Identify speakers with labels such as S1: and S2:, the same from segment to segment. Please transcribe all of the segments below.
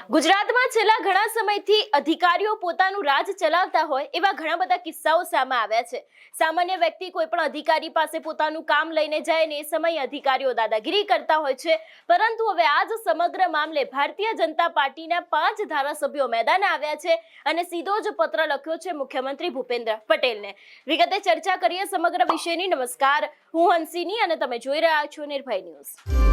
S1: ગુજરાતમાં છેલ્લા ઘણા સમયથી અધિકારીઓ પોતાનું રાજ ચલાવતા હોય એવા ઘણા બધા કિસ્સાઓ સામે આવ્યા છે। સામાન્ય વ્યક્તિ કોઈ પણ અધિકારી પાસે પોતાનું કામ લઈને જાય ને એ સમયે અધિકારીઓ દાદાગીરી કરતા હોય છે, પરંતુ હવે આજ સમગ્ર મામલે ભારતીય જનતા પાર્ટીના 5 ધારાસભ્યો મેદાને આવ્યા છે અને સીધો જ પત્ર લખ્યો છે મુખ્યમંત્રી ભૂપેન્દ્ર પટેલને। વિગતે ચર્ચા કરીએ સમગ્ર વિષયની। નમસ્કાર, હું હંસિની અને તમે જોઈ રહ્યા છો નિર્ભય ન્યૂઝ।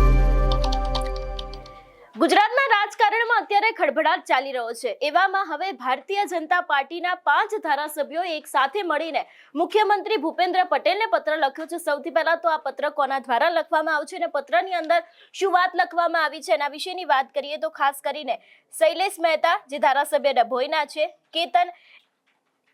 S1: ગુજરાતના રાજકારણમાં અત્યારે ખળભળાટ ચાલી રહ્યો છે। એવામાં હવે ભારતીય જનતા પાર્ટીના 5 ધારાસભ્યોએ એક સાથે મળીને મુખ્યમંત્રી ભૂપેન્દ્ર પટેલને પત્ર લખ્યો છે। સૌથી પહેલા તો આ પત્ર કોના દ્વારા લખવામાં આવ્યો છે અને પત્રની અંદર શું વાત લખવામાં આવી છે એના વિશેની વાત કરીએ તો ખાસ કરીને શૈલેષ મહેતા જે ધારાસભ્ય ડભોઈના છે, કેતન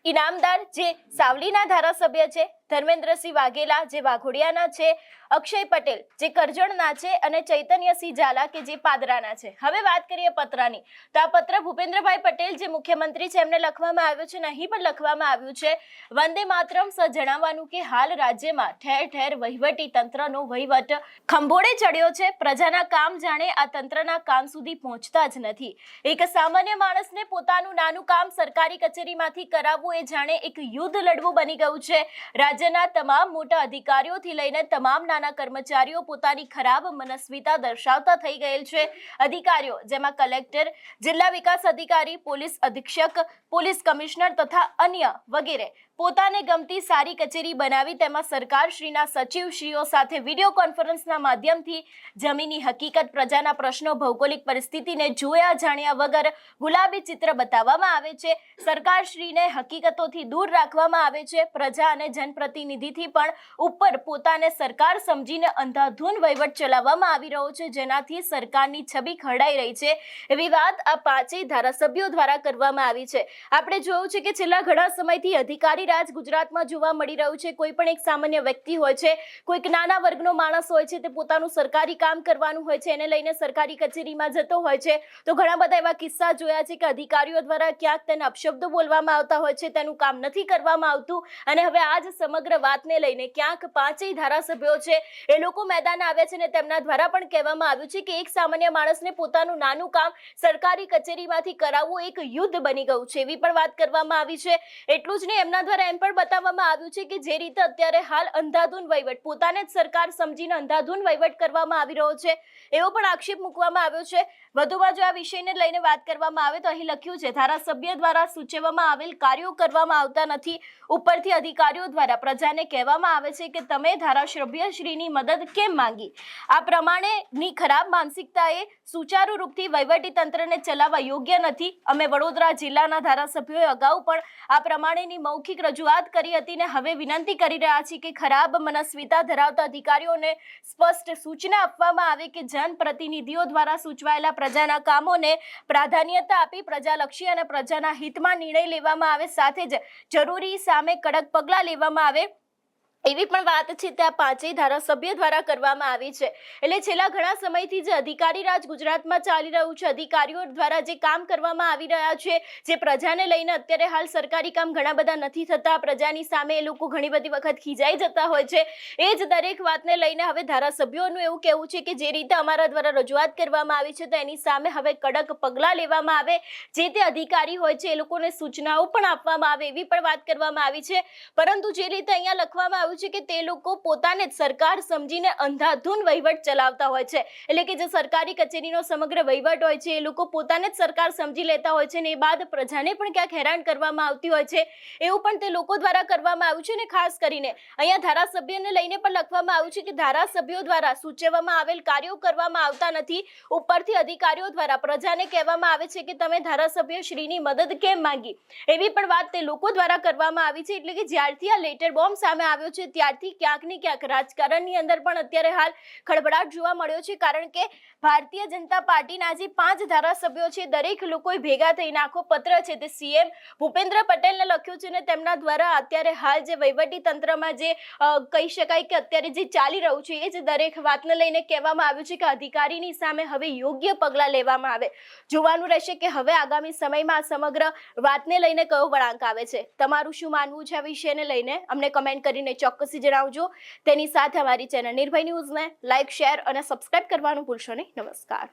S1: ઇનામદાર જે સાવલીના ધારાસભ્ય છે, ધર્મેન્દ્રસિંહ વાઘેલા જે વાઘોડિયાના છે, અક્ષય પટેલ જે કરજણના છે અને ચૈતન્યસિંહ ઝાલા કે જે પાદરાના છે। હવે વાત કરીએ પત્રની, તો આ પત્ર ભૂપેન્દ્રભાઈ પટેલ જે મુખ્યમંત્રી છે એમને લખવામાં આવ્યો છે। અહીં પણ લખવામાં આવ્યું છે વંદે માતરમ સહ જણાવવાનું કે હાલ રાજ્યમાં ઠેર ઠેર વહીવટી તંત્રનો વહીવટ ખંભોળે ચડ્યો છે। પ્રજાના કામ જાણે આ તંત્રના કાન સુધી પહોંચતા જ નથી। એક સામાન્ય માણસને પોતાનું નાનું કામ સરકારી કચેરીમાંથી કરાવવું એ જાણે એક યુદ્ધ લડવું બની ગયું છે। રાજ્યના તમામ મોટા અધિકારીઓથી લઈને તમામ નાના કર્મચારીઓ પોતાની ખરાબ મનસ્વીતા દર્શાવતા થઈ ગયેલ છે। અધિકારીઓ જેમાં કલેક્ટર, જિલ્લા વિકાસ અધિકારી, પોલીસ અધિક્ષક, પોલીસ કમિશનર તથા અન્ય વગેરે પોતાને ગમતી સારી કચેરી બનાવી તેમાં સરકારશ્રીના સચિવશ્રીઓ સાથે વિડીયો કોન્ફરન્સના માધ્યમથી જમીની હકીકત, પ્રજાના પ્રશ્નો, ભૌગોલિક પરિસ્થિતિને જોયા જાણ્યા વગર ગુલાબી ચિત્ર બતાવવામાં આવે છે। સરકારશ્રીને હકીકતોથી દૂર રાખવામાં આવે છે। પ્રજા અને જનપ્રતિનિધિથી પણ ઉપર પોતાને સરકાર સમજીને અંધાધૂન વહીવટ ચલાવવામાં આવી રહ્યો છે, જેનાથી સરકારની છબી ખરડાઈ રહી છે। એવી વાત આ 5 ધારાસભ્યો દ્વારા કરવામાં આવી છે। આપણે જોયું છે કે છેલ્લા ઘણા સમયથી અધિકારી રાજ ગુજરાતમાં જોવા મળી રહ્યું છે। કોઈ પણ એક સામાન્ય વ્યક્તિ હોય છે, કોઈક નાના વર્ગનો માણસ હોય છે, તે પોતાનું સરકારી કામ કરવાનું હોય છે, એને લઈને સરકારી કચેરીમાં જતો હોય છે તો ઘણા બધા એવા કિસ્સા જોયા છે કે અધિકારીઓ દ્વારા ક્યાંક તેને અપશબ્દો બોલવામાં આવતા હોય છે, તેનું કામ નથી કરવામાં આવતું અને હવે આ જ સમગ્ર વાતને લઈને ક્યાંક 5 ધારાસભ્યો છે એ લોકો મેદાને આવ્યા છે અને તેમના દ્વારા પણ કહેવામાં આવ્યું છે કે એક સામાન્ય માણસને પોતાનું નાનું કામ સરકારી કચેરીમાંથી કરાવવું એક યુદ્ધ બની ગયું છે, એવી પણ વાત કરવામાં આવી છે। એટલું જ નહીં, એમના દ્વારા એમ પણ બતાવવામાં આવ્યું છે કે જે રીતે અત્યારે હાલ અંધાધૂન વહીવટ પોતાને જ સરકાર સમજીને અંધાધૂન વહીવટ કરવામાં આવી રહ્યો છે એવો પણ આક્ષેપ મૂકવામાં આવ્યો છે। વધુમાં જો આ વિષયને લઈને વાત કરવામાં આવે તો અહીં લખ્યું છે ધારાસભ્ય દ્વારા સૂચવવામાં આવેલ કાર્યો કરવામાં આવતા નથી। ઉપરથી અધિકારીઓ દ્વારા પ્રજાને કહેવામાં આવે છે કે તમે ધારાસભ્યશ્રીની મદદ કેમ માંગી। આ પ્રમાણેની ખરાબ માનસિકતાએ સુચારુ રૂપથી વહીવટી તંત્રને ચલાવવા યોગ્ય નથી। અમે વડોદરા જિલ્લાના ધારાસભ્યોએ અગાઉ પણ આ પ્રમાણેની મૌખિક રજૂઆત કરી હતી ને હવે વિનંતી કરી રહ્યા છીએ કે ખરાબ મનસ્વીતા ધરાવતા અધિકારીઓને સ્પષ્ટ સૂચના આપવામાં આવે કે જનપ્રતિનિધિઓ દ્વારા સૂચવાયેલા પ્રજાના કામોને પ્રાધાન્યતા આપી પ્રજાલક્ષી અને પ્રજાના હિતમાં નિર્ણય લેવામાં આવે, સાથે જ જરૂરી સામે કડક પગલાં લેવામાં આવે એવી પણ વાત છે ત્યાં 5 ધારાસભ્ય દ્વારા કરવામાં આવી છે। એટલે છેલ્લા ઘણા સમયથી જે અધિકારી રાજ ગુજરાતમાં ચાલી રહ્યું છે, અધિકારીઓ દ્વારા જે કામ કરવામાં આવી રહ્યા છે, જે પ્રજાને લઈને અત્યારે હાલ સરકારી કામ ઘણા બધા નથી થતા, પ્રજાની સામે એ લોકો ઘણી બધી વખત ખીજાઈ જતા હોય છે, એ જ દરેક વાતને લઈને હવે ધારાસભ્યોનું એવું કહેવું છે કે જે રીતે અમારા દ્વારા રજૂઆત કરવામાં આવી છે તો એની સામે હવે કડક પગલાં લેવામાં આવે, જે તે અધિકારી હોય છે એ લોકોને સૂચનાઓ પણ આપવામાં આવે એવી પણ વાત કરવામાં આવી છે। પરંતુ જે રીતે અહીંયા લખવામાં છે કે તે લોકો પોતાને જ સરકાર સમજીને અંધાધૂન વહીવટ ચલાવતા હોય છે, એટલે કે જે સરકારી કચેરીનો સમગ્ર વહીવટ હોય છે એ લોકો પોતાને જ સરકાર સમજી લેતા હોય છે ને એ બાદ પ્રજાને પણ ક્યાંક હેરાન કરવામાં આવતી હોય છે, એવું પણ તે લોકો દ્વારા કરવામાં આવ્યું છે। ને ખાસ કરીને અહીંયા ધારાસભ્યને લઈને પણ લખવામાં આવ્યું છે કે ધારાસભ્યો દ્વારા સૂચવવામાં આવેલ કાર્યો કરવામાં આવતા નથી। ઉપરથી અધિકારીઓ દ્વારા પ્રજાને કહેવામાં આવે છે કે તમે ધારાસભ્યશ્રીની મદદ કેમ માંગી, એવી પણ વાત તે લોકો દ્વારા કરવામાં આવી છે। એટલે કે જ્યારથી આ લેટર બોમ્બ સામે આવ્યો છે ત્યારથી ક્યાંક ને ક્યાંક રાજકારણની અંદર પણ અત્યારે હાલ ખળભળાટ જોવા મળ્યો છે, કારણ કે ભારતીય જનતા પાર્ટીના જે 5 ધારાસભ્યો છે દરેક લોકોએ ભેગા થઈને આખો પત્ર છે તે સીએમ ભૂપેન્દ્ર પટેલને લખ્યું છે અને તેમના દ્વારા અત્યારે હાલ જે વહીવટી તંત્રમાં જે કહી શકાય કે અત્યારે જે ચાલી રહ્યું છે એ જ દરેક વાતને લઈને કહેવામાં આવ્યું છે કે અધિકારીની સામે હવે યોગ્ય પગલાં લેવામાં આવે। જોવાનું રહેશે કે હવે આગામી સમયમાં સમગ્ર વાતને લઈને કયો વળાંક આવે છે। તમારું શું માનવું છે આ વિષયને લઈને અમને કમેન્ટ કરીને ચોક્કસથી જણાવજો। તેની સાથે અમારી ચેનલ નિર્ભય ન્યૂઝને લાઇક, શેર અને સબસ્ક્રાઇબ કરવાનું ભૂલશો નહીં। નમસ્કાર।